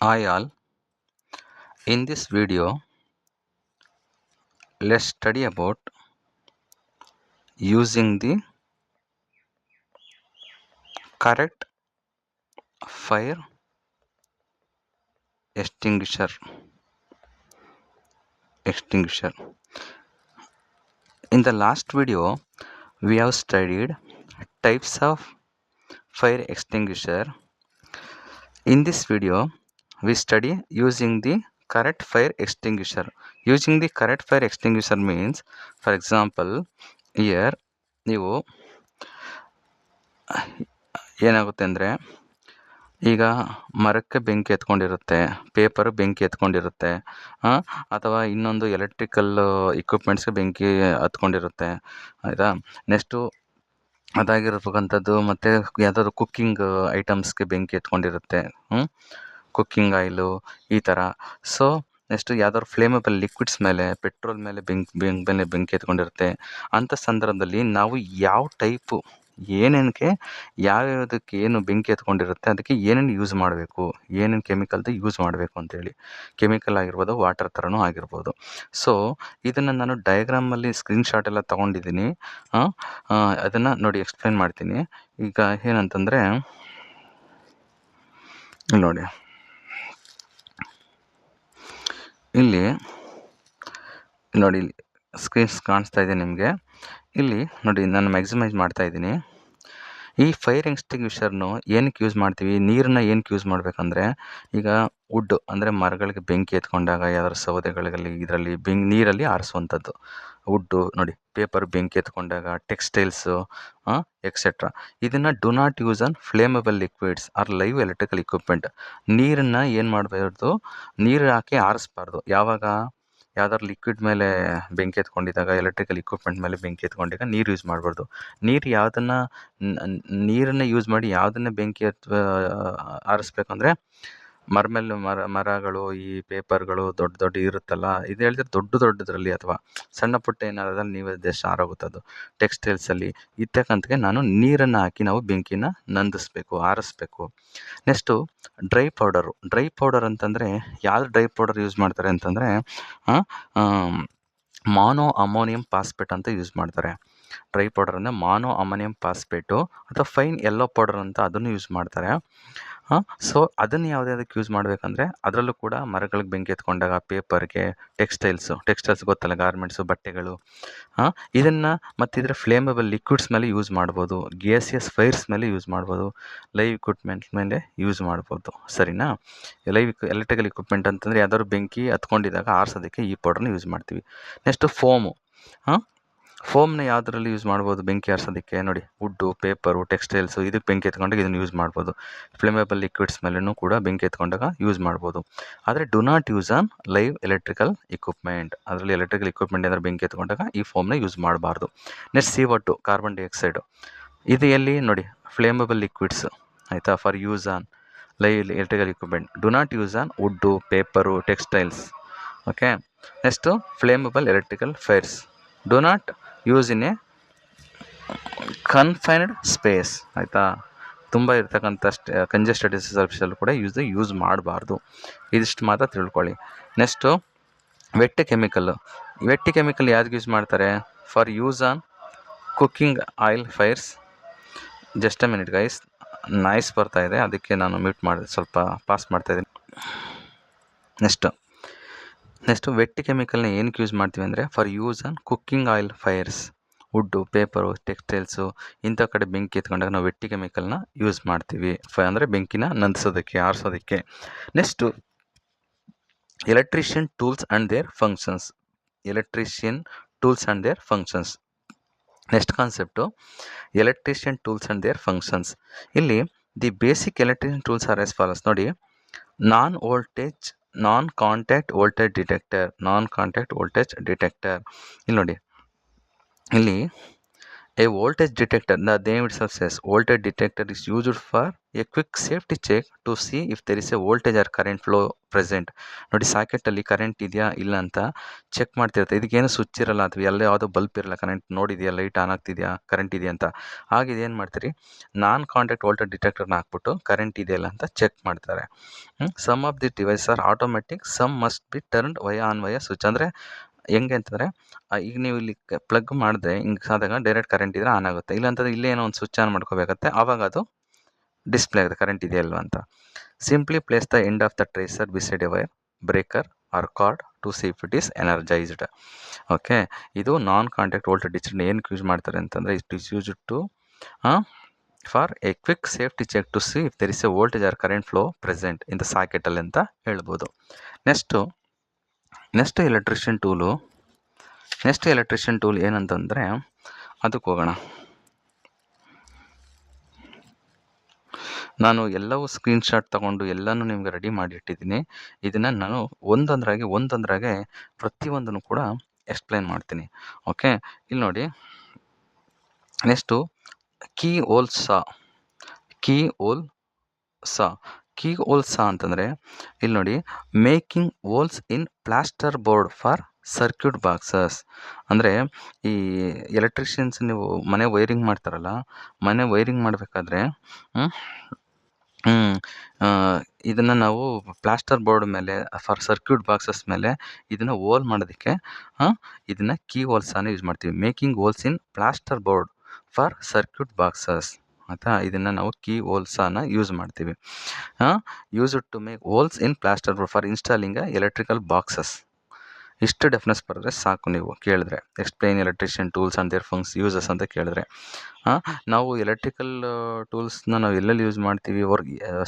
Hi all, in this video let's study about using the correct fire extinguisher. In the last video we have studied types of fire extinguisher. In this video we study using the correct fire extinguisher. Using the correct fire extinguisher means, for example, here ನೀವು ಏನಾಗುತ್ತೆ ಅಂದರೆ, ಈಗ ಮರಕ್ಕೆ ಬೆಂಕಿ ಎತ್ಕೊಂಡಿರುತ್ತೆ, paper ಬೆಂಕಿ ಎತ್ಕೊಂಡಿರುತ್ತೆ, ಅಥವಾ ಇನ್ನೊಂದು electrical ಇಕ್ವಿಪ್ಮೆಂಟ್ಸ್ಗೆ ಬೆಂಕಿ ಹತ್ಕೊಂಡಿರುತ್ತೆ, ಆಯಿತಾ. ನೆಕ್ಸ್ಟು ಅದಾಗಿರ್ತಕ್ಕಂಥದ್ದು ಮತ್ತು ಯಾವುದಾದ್ರು ಕುಕ್ಕಿಂಗ್ ಐಟಮ್ಸ್ಗೆ ಬೆಂಕಿ ಎತ್ಕೊಂಡಿರುತ್ತೆ, ಕುಕ್ಕಿಂಗ್ ಆಯಿಲು ಈ ಥರ. ಸೊ ನೆಕ್ಸ್ಟು ಯಾವ್ದಾದ್ರು ಫ್ಲೇಮಬಲ್ ಲಿಕ್ವಿಡ್ಸ್ ಮೇಲೆ, ಪೆಟ್ರೋಲ್ ಮೇಲೆ ಬೆಂಕಿ ಎತ್ಕೊಂಡಿರುತ್ತೆ. ಅಂಥ ಸಂದರ್ಭದಲ್ಲಿ ನಾವು ಯಾವ ಟೈಪು ಏನೇನಕ್ಕೆ ಯಾವ್ಯಾವುದಕ್ಕೆ ಏನು ಬೆಂಕಿ ಎತ್ಕೊಂಡಿರುತ್ತೆ ಅದಕ್ಕೆ ಏನೇನು ಯೂಸ್ ಮಾಡಬೇಕು, ಏನೇನು ಕೆಮಿಕಲ್ದು ಯೂಸ್ ಮಾಡಬೇಕು ಅಂತೇಳಿ. ಕೆಮಿಕಲ್ ಆಗಿರ್ಬೋದು, ವಾಟರ್ ಥರನೂ ಆಗಿರ್ಬೋದು. ಸೊ ಇದನ್ನು ನಾನು ಡಯಾಗ್ರಾಮಲ್ಲಿ ಸ್ಕ್ರೀನ್ಶಾಟ್ ಎಲ್ಲ ತೊಗೊಂಡಿದ್ದೀನಿ, ಅದನ್ನು ನೋಡಿ ಎಕ್ಸ್ಪ್ಲೇನ್ ಮಾಡ್ತೀನಿ. ಈಗ ಏನಂತಂದರೆ ನೋಡಿ, ಇಲ್ಲಿ ನೋಡಿ, ಇಲ್ಲಿ ಸ್ಕ್ರೀನ್ಸ್ ಕಾಣಿಸ್ತಾ ಇದೆ ನಿಮಗೆ. ಇಲ್ಲಿ ನೋಡಿ, ನಾನು ಮ್ಯಾಕ್ಸಿಮೈಸ್ ಮಾಡ್ತಾ ಇದ್ದೀನಿ. ಈ ಫೈರ್ ಎಕ್ಸ್ಟಿಂಗ್ವಿಷರ್ನು ಏನಕ್ಕೆ ಯೂಸ್ ಮಾಡ್ತೀವಿ, ನೀರನ್ನ ಏನಕ್ಕೆ ಯೂಸ್ ಮಾಡಬೇಕಂದ್ರೆ, ಈಗ ವುಡ್ ಅಂದರೆ ಮರಗಳಿಗೆ ಬೆಂಕಿ ಎತ್ಕೊಂಡಾಗ ಯಾವ್ದಾದ್ರು ಸೌದೆಗಳಲ್ಲಿ ಇದರಲ್ಲಿ ನೀರಲ್ಲಿ ಆರಿಸುವಂಥದ್ದು. ವುಡ್ಡು ನೋಡಿ, ಪೇಪರ್ ಬೆಂಕಿ ಎತ್ಕೊಂಡಾಗ, ಟೆಕ್ಸ್ಟೈಲ್ಸು ಎಕ್ಸೆಟ್ರಾ. ಇದನ್ನು do not use on flammable liquids or live electrical equipment. ನೀರನ್ನು ಏನು ಮಾಡಬಾರ್ದು, ನೀರು ಹಾಕಿ ಆರಿಸ್ಬಾರ್ದು. ಯಾವಾಗ ಯಾವ್ದಾದ್ರು ಲಿಕ್ವಿಡ್ ಮೇಲೆ ಬೆಂಕಿ ಎತ್ಕೊಂಡಿದ್ದಾಗ, ಎಲೆಕ್ಟ್ರಿಕಲ್ ಇಕ್ವಿಪ್ಮೆಂಟ್ ಮೇಲೆ ಬೆಂಕಿ ಎತ್ಕೊಂಡಾಗ ನೀರು ಯೂಸ್ ಮಾಡಬಾರ್ದು. ನೀರನ್ನು ಯೂಸ್ ಮಾಡಿ ಯಾವುದನ್ನ ಬೆಂಕಿ ಆರಿಸ್ಬೇಕಂದ್ರೆ, ಮರಗಳು, ಈ ಪೇಪರ್ಗಳು ದೊಡ್ಡ ಇರುತ್ತಲ್ಲ, ಇದು ಹೇಳಿದ್ರೆ ದೊಡ್ಡದ್ರಲ್ಲಿ, ಅಥವಾ ಸಣ್ಣ ಪುಟ್ಟ ಏನಾದ್ರೆ ನೀವು ಜಸ್ಟ್ ಆರೋಗುತ್ತದು. ಟೆಕ್ಸ್ಟೈಲ್ಸಲ್ಲಿ ಇರ್ತಕ್ಕಂಥಕ್ಕೆ ನಾನು ನೀರನ್ನು ಹಾಕಿ ನಾವು ಬೆಂಕಿನ ನಂದಿಸ್ಬೇಕು, ಆರಿಸ್ಬೇಕು. ನೆಕ್ಸ್ಟು ಡ್ರೈ ಪೌಡರ್ ಅಂತಂದರೆ, ಯಾವ್ದು ಡ್ರೈ ಪೌಡರ್ ಯೂಸ್ ಮಾಡ್ತಾರೆ ಅಂತಂದರೆ, ಮಾನೋ ಅಮೋನಿಯಂ ಫಾಸ್ಫೇಟ್ ಅಂತ ಯೂಸ್ ಮಾಡ್ತಾರೆ. ಡ್ರೈ ಪೌಡರ್ ಅಂದರೆ ಮಾನೋ ಅಮೋನಿಯಂ ಫಾಸ್ಫೇಟು, ಅಥವಾ ಫೈನ್ ಯೆಲ್ಲೋ ಪೌಡರ್ ಅಂತ ಅದನ್ನು ಯೂಸ್ ಮಾಡ್ತಾರೆ. ಸೊ ಅದನ್ನು ಯಾವುದಕ್ಕೆ ಯೂಸ್ ಮಾಡಬೇಕಂದ್ರೆ, ಅದರಲ್ಲೂ ಕೂಡ ಮರಗಳಿಗೆ ಬೆಂಕಿ ಎತ್ಕೊಂಡಾಗ, ಪೇಪರ್ಗೆ, ಟೆಕ್ಸ್ಟೈಲ್ಸ್ ಗೊತ್ತಲ್ಲ, ಗಾರ್ಮೆಂಟ್ಸು, ಬಟ್ಟೆಗಳು, ಇದನ್ನು ಮತ್ತು ಇದರ ಫ್ಲೇಮಬಲ್ ಲಿಕ್ವಿಡ್ಸ್ ಮೇಲೆ ಯೂಸ್ ಮಾಡ್ಬೋದು, ಗ್ಯಾಸಿಯಸ್ ಫೈರ್ಸ್ ಮೇಲೆ ಯೂಸ್ ಮಾಡ್ಬೋದು, ಲೈವ್ ಇಕ್ವಿಪ್ಮೆಂಟ್ ಮೇಲೆ ಯೂಸ್ ಮಾಡ್ಬೋದು. ಸರಿನಾ? ಎಲೆಕ್ಟ್ರಿಕಲ್ ಇಕ್ವಿಪ್ಮೆಂಟ್ ಅಂತಂದರೆ ಯಾವ್ದಾದ್ರು ಬೆಂಕಿ ಹತ್ಕೊಂಡಿದ್ದಾಗ ಆರಿಸೋದಕ್ಕೆ ಈ ಪೌಡ್ರನ್ನ ಯೂಸ್ ಮಾಡ್ತೀವಿ. ನೆಕ್ಸ್ಟು ಫೋಮ್ನ ಯಾವುದರಲ್ಲಿ ಯೂಸ್ ಮಾಡ್ಬೋದು ಬೆಂಕಿ ಆರಿಸೋದಕ್ಕೆ? ನೋಡಿ, ವುಡ್ಡು, ಪೇಪರು, ಟೆಕ್ಸ್ಟೈಲ್ಸು, ಇದಕ್ಕೆ ಬೆಂಕಿ ಎತ್ಕೊಂಡಾಗ ಇದನ್ನು ಯೂಸ್ ಮಾಡ್ಬೋದು. ಫ್ಲೇಮೇಬಲ್ ಲಿಕ್ವಿಡ್ಸ್ ಮೇಲೂ ಕೂಡ ಬೆಂಕಿ ಎತ್ಕೊಂಡಾಗ ಯೂಸ್ ಮಾಡ್ಬೋದು. ಆದರೆ do not use on live electrical equipment. ಅದರಲ್ಲಿ ಎಲೆಕ್ಟ್ರಿಕಲ್ ಇಕ್ವಿಪ್ಮೆಂಟ್ ಏನಾದ್ರು ಬೆಂಕಿ ಎತ್ಕೊಂಡಾಗ ಈ ಫೋಮ್ನ ಯೂಸ್ ಮಾಡಬಾರ್ದು. ನೆಕ್ಸ್ಟ್ CO2, ಕಾರ್ಬನ್ ಡೈಆಕ್ಸೈಡು, ಇದು ಎಲ್ಲಿ ನೋಡಿ, ಫ್ಲೇಮೇಬಲ್ ಲಿಕ್ವಿಡ್ಸ್, ಆಯಿತಾ, for use on live electrical equipment. Do not use on wood, paper, textiles. Okay. Next flammable electrical fires, do not use in a confined space, ಆಯಿತಾ. ತುಂಬ ಇರ್ತಕ್ಕಂಥ congested ಸರ್ವಿಸಲ್ಲೂ ಕೂಡ use ಮಾಡಬಾರ್ದು. ಇದಿಷ್ಟು ಮಾತ್ರ ತಿಳ್ಕೊಳ್ಳಿ. ನೆಕ್ಸ್ಟು ವೆಟ್ ಕೆಮಿಕಲ್ ಯಾವ್ದು ಯೂಸ್ ಮಾಡ್ತಾರೆ? For use on cooking oil fires. Just a minute guys, noise ಬರ್ತಾ ಇದೆ, ಅದಕ್ಕೆ ನಾನು ಮ್ಯೂಟ್ ಮಾಡಿದೆ, ಸ್ವಲ್ಪ ಪಾಸ್ ಮಾಡ್ತಾಯಿದ್ದೀನಿ. ನೆಕ್ಸ್ಟು ವೆಟ್ ಕೆಮಿಕಲ್ನ ಏನಕ್ಕೆ ಯೂಸ್ ಮಾಡ್ತೀವಿ ಅಂದರೆ, for use on cooking oil fires. Wood, paper, textiles ಇಂಥ ಕಡೆ ಬೆಂಕಿ ಎತ್ಕೊಂಡಾಗ ನಾವು ವೆಟ್ಟಿ ಕೆಮಿಕಲ್ನ ಯೂಸ್ ಮಾಡ್ತೀವಿ, ಅಂದರೆ ಬೆಂಕಿನ ನಂದಿಸೋದಕ್ಕೆ, ಆರಿಸೋದಕ್ಕೆ. Next electrician tools and their functions. Next concept electrician tools and their functions. ಇಲ್ಲಿ the basic electrician tools are as follows. ನೋಡಿ, ನಾನ್ ಕಾಂಟ್ಯಾಕ್ಟ್ ವೋಲ್ಟೇಜ್ ಡಿಟೆಕ್ಟರ್. ಇಲ್ಲಿ ನೋಡಿ, ಇಲ್ಲಿ A voltage detector, the name itself says, voltage detector is used for a quick safety check to see if there is a voltage or current flow present. ನೋಡಿ ಸಾಕೆಟಲ್ಲಿ current ಇದೆಯಾ ಇಲ್ಲ ಅಂತ check ಮಾಡ್ತಿರುತ್ತೆ. ಇದಕ್ಕೇನು switch ಇರಲ್ಲ ಅಥವಾ ಎಲ್ಲ ಯಾವುದೋ ಬಲ್ಪ್ ಇರಲ್ಲ, ಕರೆಂಟ್ ನೋಡಿದೆಯಾ, ಲೈಟ್ ಆನ್ ಆಗ್ತಿದೆಯಾ, ಕರೆಂಟ್ ಇದೆಯಾ ಅಂತ. ಆಗ ಇದೇನು ಮಾಡ್ತೀರಿ, ನಾನ್ ಕಾಂಟ್ಯಾಕ್ಟ್ ವೋಲ್ಟೇಜ್ ಡಿಟೆಕ್ಟರ್ನ ಹಾಕ್ಬಿಟ್ಟು ಕರೆಂಟ್ ಇದೆಯಲ್ಲ ಅಂತ ಚೆಕ್ ಮಾಡ್ತಾರೆ. Some of the device are automatic, some must be turned on via switch. ಅಂದರೆ ಹೆಂಗೆ ಅಂತಂದರೆ, ಈಗ ನೀವು ಇಲ್ಲಿ ಪ್ಲಗ್ ಮಾಡಿದ್ರೆ ಹಿಂಗೆ ಆದಾಗ ಡೈರೆಕ್ಟ್ ಕರೆಂಟ್ ಇದ್ರೆ ಆನ್ ಆಗುತ್ತೆ, ಇಲ್ಲಾಂತಂದ್ರೆ ಇಲ್ಲೇ ಏನೋ ಒಂದು ಸ್ವಿಚ್ ಆನ್ ಮಾಡ್ಕೋಬೇಕಾಗತ್ತೆ, ಆವಾಗ ಅದು ಡಿಸ್ಪ್ಲೇ ಆಗುತ್ತೆ ಕರೆಂಟ್ ಇದೆಯಾ ಇಲ್ವಾ ಅಂತ. Simply place the end of the tracer beside a wire, breaker or cord to see if it is energised. Okay, ಇದು ನಾನ್ ಕಾಂಟ್ಯಾಕ್ಟ್ ವೋಲ್ಟೇಜ್ ಡಿಟೆಕ್ಟರ್ ಏನಕ್ಕೆ ಯೂಸ್ ಮಾಡ್ತಾರೆ ಅಂತಂದರೆ, it is used to for a quick safety check to see if there is a voltage or current flow present in the ಸಾಕೆಟಲ್ಲಿ ಅಂತ ಹೇಳ್ಬೋದು. Next electrician tool ಏನಂತಂದರೆ, ಅದಕ್ಕೆ ಹೋಗೋಣ. ನಾನು ಎಲ್ಲವೂ ಸ್ಕ್ರೀನ್ಶಾಟ್ ತೊಗೊಂಡು ಎಲ್ಲನೂ ನಿಮಗೆ ರೆಡಿ ಮಾಡಿ ಇಟ್ಟಿದ್ದೀನಿ. ಇದನ್ನು ನಾನು ಒಂದೊಂದರಾಗೆ ಪ್ರತಿಯೊಂದನ್ನು ಕೂಡ ಎಕ್ಸ್ಪ್ಲೈನ್ ಮಾಡ್ತೀನಿ. ಓಕೆ, ಇಲ್ಲಿ ನೋಡಿ, ನೆಕ್ಸ್ಟು ಕೀ ಹೋಲ್ ಸಾ ಅಂತಂದರೆ, ಇಲ್ಲಿ ನೋಡಿ, making holes in plaster board for circuit boxes. ಅಂದರೆ ಈ ಎಲೆಕ್ಟ್ರಿಷಿಯನ್ಸ್ ನೀವು ಮನೆ ವೈರಿಂಗ್ ಮಾಡ್ತಾರಲ್ಲ, ಮನೆ ವೈರಿಂಗ್ ಮಾಡಬೇಕಾದ್ರೆ ಇದನ್ನು ನಾವು ಪ್ಲಾಸ್ಟರ್ ಬೋರ್ಡ್ ಮೇಲೆ ಫಾರ್ ಸರ್ಕ್ಯೂಟ್ ಬಾಕ್ಸಸ್ ಮೇಲೆ ಇದನ್ನು ಹೋಲ್ ಮಾಡೋದಕ್ಕೆ ಇದನ್ನು ಕೀ ಹೋಲ್ಸನ್ನು ಯೂಸ್ ಮಾಡ್ತೀವಿ. Making holes in plaster board for circuit boxes ಆಯಿತಾ, ಇದನ್ನು ನಾವು ಕೀ ಹೋಲ್ಸನ್ನು ಯೂಸ್ ಮಾಡ್ತೀವಿ. Use to make holes in plaster board for installing electrical boxes. ಇಷ್ಟು ಡೆಫಿನೆಸ್ ಬರೆದ್ರೆ ಸಾಕು. ನೀವು ಕೇಳಿದ್ರೆ explain electrician tools and their uses ಅಂತ ಕೇಳಿದ್ರೆ, ನಾವು ಎಲೆಕ್ಟ್ರಿಕಲ್ ಟೂಲ್ಸ್ನ ನಾವು ಎಲ್ಲೆಲ್ಲಿ ಯೂಸ್ ಮಾಡ್ತೀವಿ,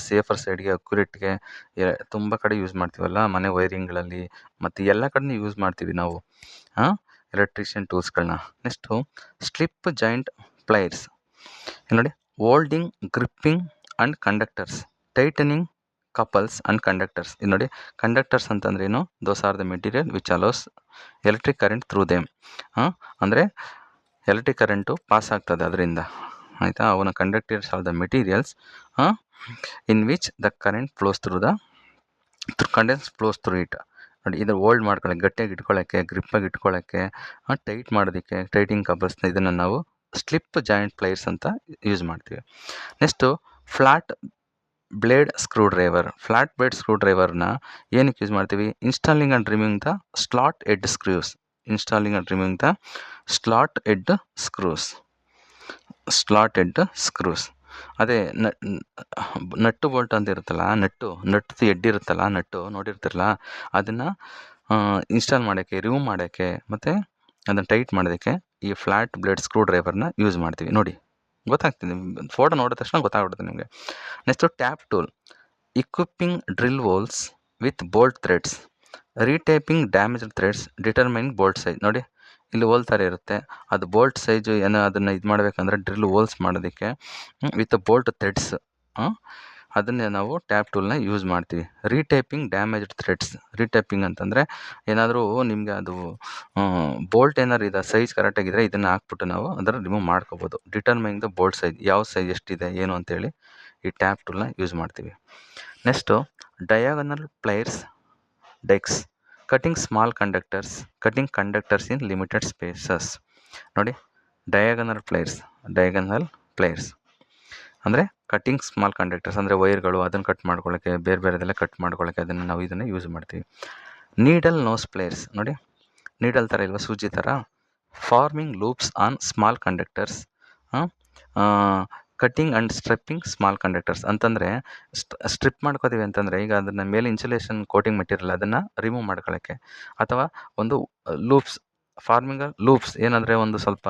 ಸೇಫರ್ ಸೈಡ್ಗೆ, ಅಕ್ಯುರೇಟ್ಗೆ ತುಂಬ ಕಡೆ ಯೂಸ್ ಮಾಡ್ತೀವಲ್ಲ, ಮನೆ ವೈರಿಂಗ್ಗಳಲ್ಲಿ ಮತ್ತು ಎಲ್ಲ ಕಡೆ ಯೂಸ್ ಮಾಡ್ತೀವಿ ನಾವು ಎಲೆಕ್ಟ್ರಿಷಿಯನ್ ಟೂಲ್ಸ್ಗಳನ್ನ. Next slip joint pliers. ನೋಡಿ, holding, gripping and conductors, tightening couples and conductors. ಇದು ನೋಡಿ, ಕಂಡಕ್ಟರ್ಸ್ ಅಂತಂದ್ರೆ ಏನು, those are the material which allows electric current through them. ಅಂದರೆ ಎಲೆಕ್ಟ್ರಿಕ್ ಕರೆಂಟು ಪಾಸ್ ಆಗ್ತದೆ ಅದರಿಂದ, ಆಯಿತಾ. ಅವನ conductors are the materials in which the current flows through it. ನೋಡಿ, ಇದು ಹೋಲ್ಡ್ ಮಾಡ್ಕೊಳ್ಳೋಕ್ಕೆ, ಗಟ್ಟಿಯಾಗಿ ಇಟ್ಕೊಳ್ಳೋಕ್ಕೆ, ಗ್ರಿಪ್ಪಾಗಿ ಇಟ್ಕೊಳ್ಳೋಕ್ಕೆ, ಟೈಟ್ ಮಾಡೋದಕ್ಕೆ ಟೈಟಿಂಗ್ ಕಪಲ್ಸ್ನ, ಇದನ್ನು ನಾವು ಸ್ಲಿಪ್ ಜಾಯಿಂಟ್ ಪ್ಲೈರ್ಸ್ ಅಂತ ಯೂಸ್ ಮಾಡ್ತೀವಿ. ನೆಕ್ಸ್ಟು ಫ್ಲಾಟ್ ಬ್ಲೇಡ್ ಸ್ಕ್ರೂ ಡ್ರೈವರ್ನ ಏನಕ್ಕೆ ಯೂಸ್ ಮಾಡ್ತೀವಿ, installing and removing the slot Ed screws. ಅದೇ ನಟ್ಟು ಬೋಲ್ಟ್ ಅಂತ ಇರುತ್ತಲ್ಲ, ನಟ್ಟು ಎಡ್ ಇರುತ್ತಲ್ಲ, ನಟ್ಟು ನೋಡಿರ್ತಿರಲ್ಲ, ಅದನ್ನು ಇನ್ಸ್ಟಾಲ್ ಮಾಡೋಕ್ಕೆ, ರಿಮೂವ್ ಮಾಡೋಕ್ಕೆ ಮತ್ತು ಅದನ್ನು ಟೈಟ್ ಮಾಡೋದಕ್ಕೆ ಈ ಫ್ಲಾಟ್ ಬ್ಲೇಡ್ ಸ್ಕ್ರೂ ಡ್ರೈವರ್ನ ಯೂಸ್ ಮಾಡ್ತೀವಿ. ನೋಡಿ, ಗೊತ್ತಾಗ್ತಿದೆ, ಫೋಟೋ ನೋಡಿದ ತಕ್ಷಣ ಗೊತ್ತಾಗ್ಬಿಡುತ್ತೆ ನಿಮಗೆ. Next tap tool, equipping drill holes with bolt threads, retyping damaged threads, determining bolt size. ನೋಡಿ, ಇಲ್ಲಿ ಹೋಲ್ ಥರ ಇರುತ್ತೆ, ಅದು ಬೋಲ್ಟ್ ಸೈಜು ಏನೋ ಅದನ್ನು ಇದು ಮಾಡಬೇಕಂದ್ರೆ ಡ್ರಿಲ್ ಹೋಲ್ಸ್ ಮಾಡೋದಕ್ಕೆ ವಿತ್ ಬೋಲ್ಟ್ ಥ್ರೆಡ್ಸ್, ಅದನ್ನೇ ನಾವು ಟ್ಯಾಪ್ ಟೂಲ್ನ ಯೂಸ್ ಮಾಡ್ತೀವಿ. ರೀಟೈಪಿಂಗ್ ಡ್ಯಾಮೇಜ್ಡ್ ಥ್ರೆಡ್ಸ್, ರೀಟೈಪಿಂಗ್ ಅಂತಂದರೆ ಏನಾದರೂ ನಿಮಗೆ ಅದು ಬೋಲ್ಟ್ ಏನಾದ್ರು ಇದೆ ಸೈಜ್ ಕರೆಕ್ಟಾಗಿದ್ದರೆ ಇದನ್ನು ಹಾಕ್ಬಿಟ್ಟು ನಾವು ಅದನ್ನು ರಿಮೂವ್ ಮಾಡ್ಕೋಬೋದು. ಡಿಟರ್ಮೈನಿಂಗ್ ದ ಬೋಲ್ಟ್ ಸೈಜ್, ಯಾವ ಸೈಜ್ ಎಷ್ಟಿದೆ ಏನು ಅಂತೇಳಿ ಈ ಟ್ಯಾಪ್ ಟೂಲ್ನ ಯೂಸ್ ಮಾಡ್ತೀವಿ. Next diagonal pliers dikes, cutting small conductors in limited spaces. ನೋಡಿ, ಡಯಾಗನಲ್ ಪ್ಲೈರ್ಸ್ ಅಂದರೆ ಕಟಿಂಗ್ ಸ್ಮಾಲ್ ಕಂಡಕ್ಟರ್ಸ್, ಅಂದರೆ ವೈರ್ಗಳು ಅದನ್ನು ಕಟ್ ಮಾಡ್ಕೊಳ್ಳೋಕ್ಕೆ, ಬೇರೆದೆಲ್ಲ ಕಟ್ ಮಾಡ್ಕೊಳ್ಳೋಕ್ಕೆ ಇದನ್ನು ಯೂಸ್ ಮಾಡ್ತೀವಿ. ನೀಡಲ್ ನೋಸ್ ಪ್ಲೈರ್ಸ್, ನೋಡಿ, ನೀಡಲ್ ಥರ ಇಲ್ವಾ, ಸೂಜಿ ಥರ, farming loops on small conductors, cutting and stripping small conductors. ಅಂತಂದರೆ ಸ್ಟ್ರಿಪ್ ಮಾಡ್ಕೋತೀವಿ ಅಂತಂದರೆ, ಈಗ ಅದನ್ನು ಮೇಲೆ ಇನ್ಸುಲೇಷನ್ ಕೋಟಿಂಗ್ ಮೆಟೀರಿಯಲ್ ಅದನ್ನು ರಿಮೂವ್ ಮಾಡ್ಕೊಳ್ಳೋಕ್ಕೆ, ಅಥವಾ ಒಂದು ಲೂಪ್ಸ್ ಏನಂದರೆ ಒಂದು ಸ್ವಲ್ಪ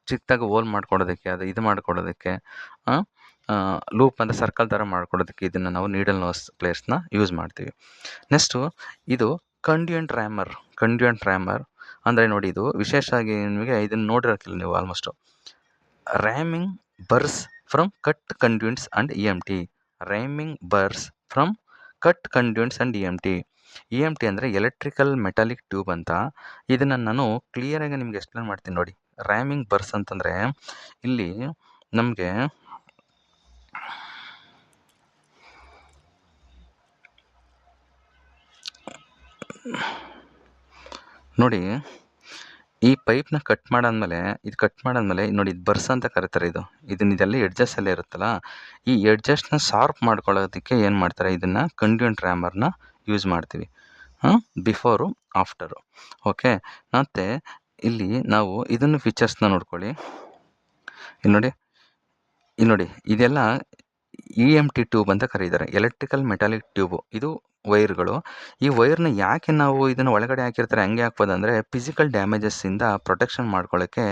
ಚಿಕ್ಕದಾಗಿ ಹೋಲ್ ಮಾಡ್ಕೊಡೋದಕ್ಕೆ, ಅದು ಇದು ಮಾಡ್ಕೊಡೋದಕ್ಕೆ, ಲೂಪ್ ಅಂದರೆ ಸರ್ಕಲ್ ಥರ ಮಾಡ್ಕೊಡೋದಕ್ಕೆ ಇದನ್ನು ನಾವು ನೀಡಲ್ ನೋಸ್ ಪ್ಲೇಯರ್ಸ್ನ ಯೂಸ್ ಮಾಡ್ತೀವಿ. ನೆಕ್ಸ್ಟು ಇದು ಕಂಡ್ಯೂಯೆಂಟ್ ರ್ಯಾಮರ್ ಅಂದರೆ ನೋಡಿ, ಇದು ವಿಶೇಷವಾಗಿ ನಿಮಗೆ ಇದನ್ನು ನೋಡಿರೋಕ್ಕಿಲ್ಲ ನೀವು almost. Reaming burrs from cut conduits and E M T ಅಂದರೆ ಎಲೆಕ್ಟ್ರಿಕಲ್ ಮೆಟಾಲಿಕ್ ಟ್ಯೂಬ್ ಅಂತ. ಇದನ್ನು ನಾನು ಕ್ಲಿಯರಾಗಿ ನಿಮ್ಗೆ ಎಕ್ಸ್ಪ್ಲೇನ್ ಮಾಡ್ತೀನಿ ನೋಡಿ. ರ್ಯಾಮಿಂಗ್ ಬರ್ಸ್ ಅಂತಂದರೆ ಇಲ್ಲಿ ನಮಗೆ ನೋಡಿ, ಈ ಪೈಪ್ನ ಕಟ್ ಮಾಡಾದ್ಮೇಲೆ ನೋಡಿ, ಇದು ಬರ್ಸ್ ಅಂತ ಕರೀತಾರೆ. ಇದೆಲ್ಲ ಎಡ್ಜಸ್ ಎಲ್ಲ ಇರುತ್ತಲ್ಲ, ಈ ಎಡ್ಜಸ್ಟ್ನ ಶಾರ್ಪ್ ಮಾಡ್ಕೊಳ್ಳೋದಕ್ಕೆ ಏನು ಮಾಡ್ತಾರೆ, ಇದನ್ನು ಕಂಡ್ಯೂಂಟ್ ರ್ಯಾಮರ್ನ ಯೂಸ್ ಮಾಡ್ತೀವಿ ಬಿಫೋರು ಆಫ್ಟರು. ಓಕೆ, ಮತ್ತು ಇಲ್ಲಿ ನಾವು ಇದನ್ನು ಫೀಚರ್ಸ್ನ ನೋಡ್ಕೊಳ್ಳಿ. ಇಲ್ಲಿ ನೋಡಿ ಇದೆಲ್ಲ EMT ಟ್ಯೂಬ್ ಅಂತ ಕರೀತಾರೆ, ಎಲೆಕ್ಟ್ರಿಕಲ್ ಮೆಟಾಲಿಕ್ ಟ್ಯೂಬು. ಇದು ವೈರ್ಗಳು. ಈ ವೈರ್ನ ಯಾಕೆ ನಾವು ಇದನ್ನು ಒಳಗಡೆ ಹಾಕಿರ್ತಾರೆ ಹಂಗೆ ಹಾಕ್ಬೋದಂದರೆ, ಫಿಸಿಕಲ್ ಡ್ಯಾಮೇಜಸ್ಸಿಂದ ಪ್ರೊಟೆಕ್ಷನ್ ಮಾಡ್ಕೊಳ್ಳೋಕ್ಕೆ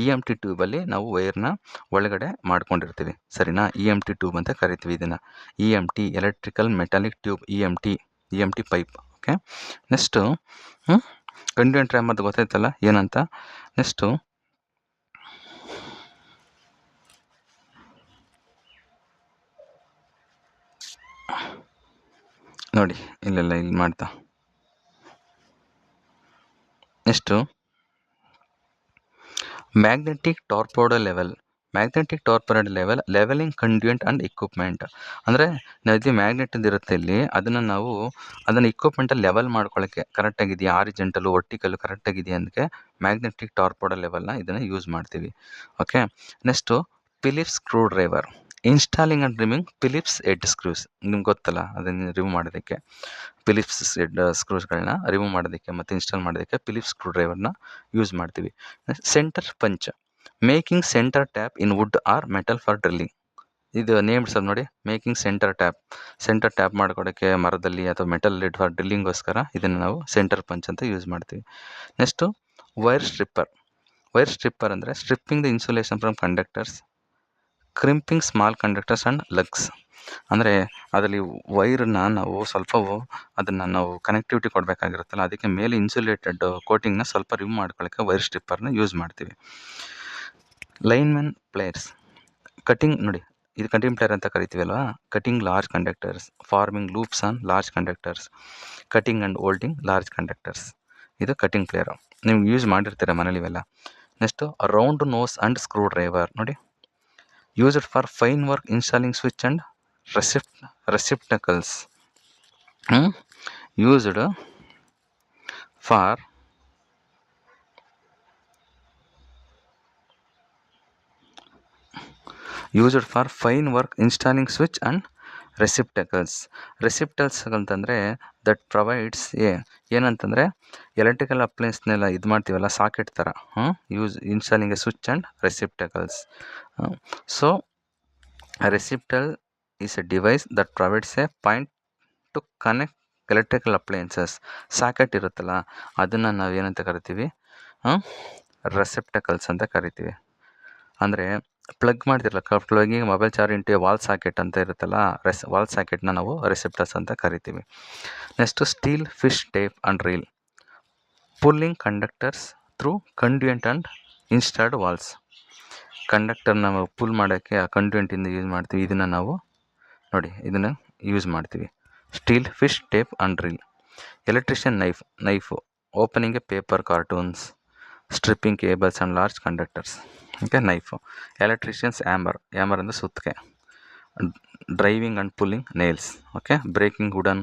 EMT ಟ್ಯೂಬಲ್ಲಿ ನಾವು ವೈರ್ನ ಒಳಗಡೆ ಮಾಡ್ಕೊಂಡಿರ್ತೀವಿ, ಸರಿನಾ? EMT ಟ್ಯೂಬ್ ಅಂತ ಕರಿತೀವಿ ಇದನ್ನು. EMT electrical metallic tube, EMT pipe. Okay, next conduit ರ್ಯಾಮರ್ದು ಗೊತ್ತಾಯ್ತಲ್ಲ ಏನಂತ. ನೆಕ್ಸ್ಟು ನೋಡಿ, ಇಲ್ಲಿ ಮಾಡ್ತಾ. Next magnetic torpedo level levelling conduit and equipment. ಅಂದರೆ ಇದು ಮ್ಯಾಗ್ನೆಟ್ ಇರುತ್ತೆ ಇಲ್ಲಿ, ಅದನ್ನು ಇಕ್ವಿಪ್ಮೆಂಟಲ್ಲಿ ಲೆವೆಲ್ ಮಾಡ್ಕೊಳ್ಳೋಕ್ಕೆ ಕರೆಕ್ಟಾಗಿದೆಯಾ, ಆರಿಜೆಂಟಲು ವರ್ಟಿಕಲ್ಲು ಕರೆಕ್ಟಾಗಿದೆಯಾ ಅದಕ್ಕೆ ಮ್ಯಾಗ್ನೆಟಿಕ್ ಟಾರ್ಪೆಡೋ ಲೆವೆಲ್ನ ಇದನ್ನು ಯೂಸ್ ಮಾಡ್ತೀವಿ. Okay, next Phillips screwdriver, installing and removing Phillips head screws. ನಿಮ್ಗೆ ಗೊತ್ತಲ್ಲ, ಅದನ್ನು ರಿಮೂವ್ ಮಾಡೋದಕ್ಕೆ ಫಿಲಿಪ್ಸ್ ಹೆಡ್ ಸ್ಕ್ರೂಸ್ಗಳನ್ನ ರಿಮೂವ್ ಮಾಡೋದಕ್ಕೆ ಮತ್ತು ಇನ್ಸ್ಟಾಲ್ ಮಾಡೋದಕ್ಕೆ ಫಿಲಿಪ್ಸ್ ಸ್ಕ್ರೂ ಡ್ರೈವರ್ನ ಯೂಸ್ ಮಾಡ್ತೀವಿ. Centre punch, making centre tap in wood or metal for drilling. ಇದು ನೇಮ್ಸ್ ಅದು ನೋಡಿ, ಮೇಕಿಂಗ್ ಸೆಂಟರ್ ಟ್ಯಾಪ್ ಮಾಡ್ಕೊಡೋಕ್ಕೆ ಮರದಲ್ಲಿ ಅಥವಾ ಮೆಟಲ್ ಲಿಡ್ ಫಾರ್ ಡ್ರಿಲ್ಲಿಂಗೋಸ್ಕರ ಇದನ್ನು ನಾವು ಸೆಂಟರ್ ಪಂಚ್ ಅಂತ ಯೂಸ್ ಮಾಡ್ತೀವಿ. ನೆಕ್ಸ್ಟು ವೈರ್ ಸ್ಟ್ರಿಪ್ಪರ್ ಅಂದರೆ stripping the insulation from conductors, crimping small conductors and lugs. ಅಂದರೆ ಅದರಲ್ಲಿ ವೈರನ್ನ ನಾವು ಅದನ್ನು ನಾವು ಕನೆಕ್ಟಿವಿಟಿ ಕೊಡಬೇಕಾಗಿರುತ್ತಲ್ಲ, ಅದಕ್ಕೆ ಮೇಲೆ ಇನ್ಸುಲೇಟೆಡ್ ಕೋಟಿಂಗ್ನ ಸ್ವಲ್ಪ ರಿಮೂವ್ ಮಾಡ್ಕೊಳ್ಳೋಕ್ಕೆ ವೈರ್ ಸ್ಟ್ರಿಪ್ಪರ್ನ ಯೂಸ್ ಮಾಡ್ತೀವಿ. ಲೈನ್ಮೆನ್ ಪ್ಲೇಯರ್ಸ್, ಕಟಿಂಗ್ ನೋಡಿ, ಇದು ಕಟಿಂಗ್ ಪ್ಲೇಯರ್ ಅಂತ ಕರಿತೀವಲ್ವಾ, cutting large conductors, forming loops on large conductors, cutting and holding large conductors. ಇದು ಕಟಿಂಗ್ ಪ್ಲೇಯರು, ನೀವು ಯೂಸ್ ಮಾಡಿರ್ತೀರ ಮನೇಲಿ ಇವೆಲ್ಲ. Next round nose and screwdriver ನೋಡಿ, used for fine work installing switch and receptacles. Used for fine work installing switch and receptacles ಅಂತಂದರೆ that provides ಏನಂತಂದರೆ electrical ಅಪ್ಲೈನ್ಸ್ನೆಲ್ಲ ಇದು ಮಾಡ್ತೀವಲ್ಲ ಸಾಕೆಟ್ ಥರ, installing a switch and receptacles. So receptacle is a device that provides a point to connect electrical appliances. Socket ಇರುತ್ತಲ್ಲ, ಅದನ್ನು ನಾವು ಏನಂತ ಕರಿತೀವಿ, ರೆಸಿಪ್ಟಕಲ್ಸ್ ಅಂತ ಕರಿತೀವಿ. ಅಂದರೆ ಪ್ಲಗ್ ಮಾಡ್ತಿರಲ್ಲ, ಪ್ಲಗಿಗೆ mobile charge into wall socket ಅಂತ ಇರುತ್ತಲ್ಲ, ವಾಲ್ ಸಾಕೆಟ್ನ ನಾವು ರೆಸಿಪ್ಟರ್ಸ್ ಅಂತ ಕರಿತೀವಿ. Next steel fish tape and reel, pulling conductors through conduit and installed walls. ಕಂಡಕ್ಟರ್ನ ನಾವು ಪುಲ್ ಮಾಡೋಕ್ಕೆ ಆ ಕಂಡ್ಯೂಂಟಿಂದ ಯೂಸ್ ಮಾಡ್ತೀವಿ. ಇದನ್ನು ಯೂಸ್ ಮಾಡ್ತೀವಿ. Steel fish tape and reel. Electrician knife, opening A paper cartoons, stripping cables and large conductors. Okay, knife. Electricians hammer ಅಂದರೆ ಸುತ್ತಿಗೆ. Driving and pulling nails. Okay, breaking wooden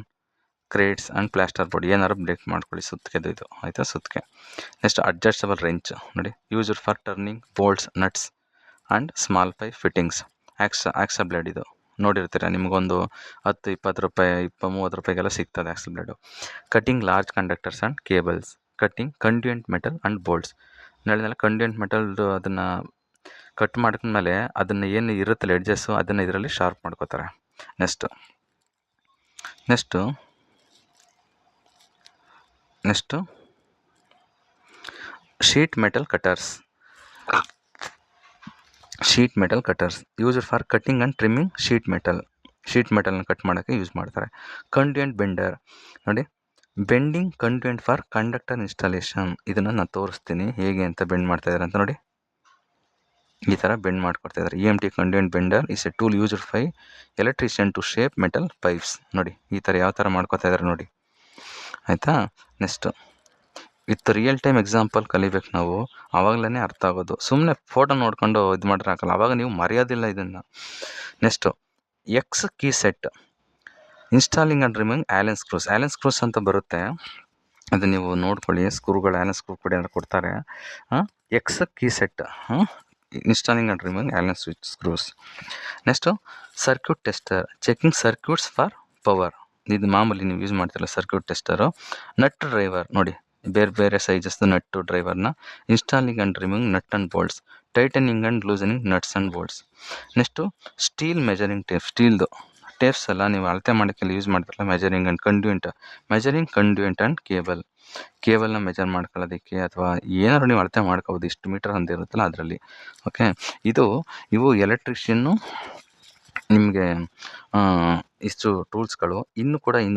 crates and plaster board, ಏನಾರು break ಮಾಡ್ಕೊಳ್ಳಿ ಸುತ್ತಿಗೆದು ಇದು ಆಯಿತಾ, ಸುತ್ತಿಗೆ. Next adjustable wrench ನೋಡಿ, used for turning bolts, nuts and small pipe fittings. Akzo blade, ಇದು ನೋಡಿರ್ತೀರ, ನಿಮಗೊಂದು 10-20 ರೂಪಾಯಿ 30 ರೂಪಾಯಿಗೆಲ್ಲ ಸಿಗ್ತದೆ Akzo blade. Cutting large conductors and cables, cutting conduit metal and bolts. ಹೇಳಿದ್ನಲ್ಲ, ಕಂಡ್ಯೂಂಟ್ ಮೆಟಲ್ದು ಅದನ್ನು ಕಟ್ ಮಾಡ್ಕೊಂಡ್ಮೇಲೆ ಅದನ್ನು ಏನು ಇರುತ್ತಲ್ಲ ಎಡ್ಜಸ್ಸು, ಅದನ್ನು ಇದರಲ್ಲಿ ಶಾರ್ಪ್ ಮಾಡ್ಕೋತಾರೆ. Next sheet metal cutters, used for cutting and trimming sheet ಮೆಟಲ್ನ ಕಟ್ ಮಾಡೋಕ್ಕೆ ಯೂಸ್ ಮಾಡ್ತಾರೆ. ಕಂಡ್ಯೂಂಟ್ ಬೆಂಡರ್ ನೋಡಿ, bending conduit for conductor installation. ಇದನ್ನು ನಾನು ತೋರಿಸ್ತೀನಿ ಹೇಗೆ ಅಂತ ಬೆಂಡ್ ಮಾಡ್ತಾಯಿದ್ದಾರೆ ಅಂತ ನೋಡಿ. ಈ ಥರ ಬೆಂಡ್ ಮಾಡ್ಕೊಡ್ತಾಯಿದ್ದಾರೆ. EMT conduit bender is a tool used by electrician to shape metal pipes. ನೋಡಿ ಈ ಥರ ಯಾವ ಥರ ಮಾಡ್ಕೊತಾ ಇದ್ದಾರೆ ನೋಡಿ, ಆಯಿತಾ. Next with real time example ಕಲಿಬೇಕು ನಾವು. ಆವಾಗಲೇ ಅರ್ಥ ಆಗೋದು. ಸುಮ್ಮನೆ ಫೋಟೋ ನೋಡ್ಕೊಂಡು ಇದು ಮಾಡಿದ್ರೆ ಆಗಲ್ಲ. ಆವಾಗ ನೀವು ಮರೆಯೋದಿಲ್ಲ ಇದನ್ನು. Next hex key set installing and removing Allen screws. Allen screws ಅಂತ ಬರುತ್ತೆ, ಅದು ನೀವು ನೋಡ್ಕೊಳ್ಳಿ. ಸ್ಕ್ರೂಗಳು ಆ್ಯಲೆನ್ ಸ್ಕ್ರೂ ಕೊಡಿ ಅಂತ ಕೊಡ್ತಾರೆ. Hex key set installing and removing Allen screws. Next circuit tester checking circuits for power. ಇದು ಮಾಮೂಲಿ ನೀವು ಯೂಸ್ ಮಾಡ್ತಿರಲ್ಲ ಸರ್ಕ್ಯೂಟ್ ಟೆಸ್ಟರು. ನಟ್ ಡ್ರೈವರ್ ನೋಡಿ, ಬೇರೆ ಬೇರೆ ಸೈಜಸ್ದು ನಟ್ಟು ಡ್ರೈವರ್ನ. Installing and removing nut and bolts, tightening and loosening nuts and bolts. Next steel measuring tape. ಸ್ಟೀಲ್ದು ಟೇಪ್ಸ್ ಎಲ್ಲ ನೀವು ಅಳತೆ ಮಾಡೋಕ್ಕೆಲ್ಲ ಯೂಸ್ ಮಾಡ್ತಾರಲ್ಲ, ಮೆಜರಿಂಗ್ ಆ್ಯಂಡ್ ಕಂಡ್ಯೂಯೆಂಟ್ ಆ್ಯಂಡ್ ಕೇಬಲ್ನ ಮೆಜರ್ ಮಾಡ್ಕೊಳ್ಳೋದಕ್ಕೆ, ಅಥವಾ ಏನಾದ್ರು ನೀವು ಅಳತೆ ಮಾಡ್ಕೋಬೋದು. ಇಷ್ಟು ಮೀಟರ್ ಅಂತ ಇರುತ್ತಲ್ಲ ಅದರಲ್ಲಿ. ಓಕೆ, ಇವು ಎಲೆಕ್ಟ್ರಿಷಿಯನ್ನು ನಿಮಗೆ ಇಷ್ಟು ಟೂಲ್ಸ್ಗಳು. ಇನ್ನು ಕೂಡ in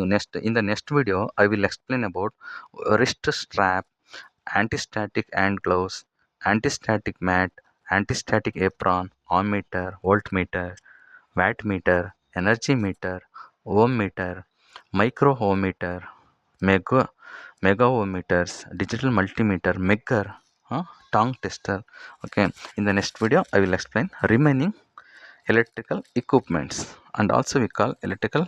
the next video I will explain about wrist strap, antistatic hand gloves, antistatic mat, antistatic apron, ammeter, volt meter, watt meter, energy meter, ohm meter, micro ohmmeter, mega ohmmeters, digital multimeter, megger, tong tester. Okay, in the next video I will explain remaining electrical equipments and also we call electrical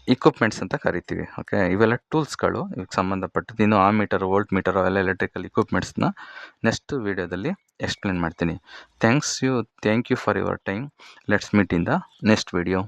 equipments ಅಂತ ಕರಿತೀವಿ. Okay, ಇವೆಲ್ಲ ಟೂಲ್ಸ್ಗಳು ಇದಕ್ಕೆ ಸಂಬಂಧಪಟ್ಟದ್ದು. ಇನ್ನು ammeter, volt meter ಅವೆಲ್ಲ electrical ಇಕ್ವಿಪ್ಮೆಂಟ್ಸ್ನ next ವೀಡಿಯೋದಲ್ಲಿ explain ಮಾಡ್ತೀನಿ. Thank you for your time. Let's meet in the next video.